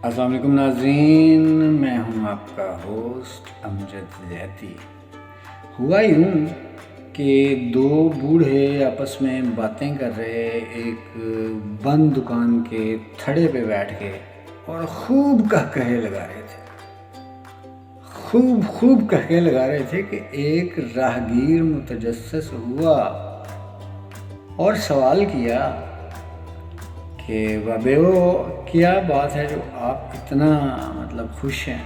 السلام علیکم ناظرین، میں ہوں آپ کا ہوسٹ امجد زیتی۔ ہوا یوں کہ دو بوڑھے آپس میں باتیں کر رہے، ایک بند دکان کے تھڑے پہ بیٹھ کے اور خوب کہے لگا رہے تھے خوب کہے لگا رہے تھے کہ ایک راہگیر متجسس ہوا اور سوال کیا کہ بابیو کیا بات ہے جو آپ اتنا خوش ہیں؟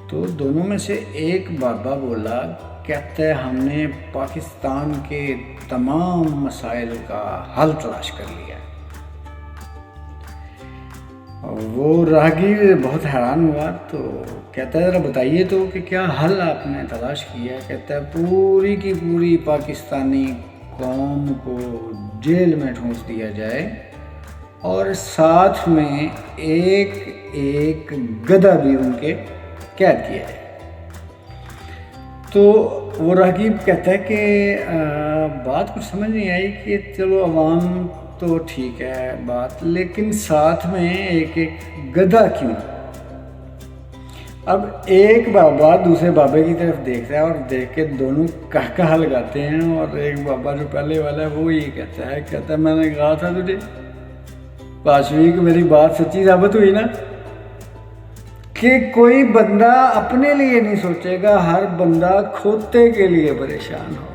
تو دونوں میں سے ایک بابا بولا، کہتا ہے ہم نے پاکستان کے تمام مسائل کا حل تلاش کر لیا۔ وہ راہگیر بہت حیران ہوا تو کہتا ہے ذرا بتائیے تو کہ کیا حل آپ نے تلاش کیا؟ کہتا ہے پوری کی پوری پاکستانی قوم کو جیل میں ٹھونس دیا جائے اور ساتھ میں ایک گدھا بھی ان کے قید کیا جائے۔ تو وہ راہگیر کہتا ہے کہ بات کچھ سمجھ نہیں آئی کہ چلو عوام تو ٹھیک ہے بات، لیکن ساتھ میں ایک گدھا کیوں؟ اب ایک بابا دوسرے بابے کی طرف دیکھتا ہے اور دیکھ کے دونوں کہا لگاتے ہیں، اور ایک بابا جو پہلے والا ہے وہ یہ کہتا ہے میں نے کہا تھا تجھے پانچویں کو میری بات سچی ثابت ہوئی نا، کہ کوئی بندہ اپنے لیے نہیں سوچے گا، ہر بندہ کھوتے کے لیے پریشان ہو۔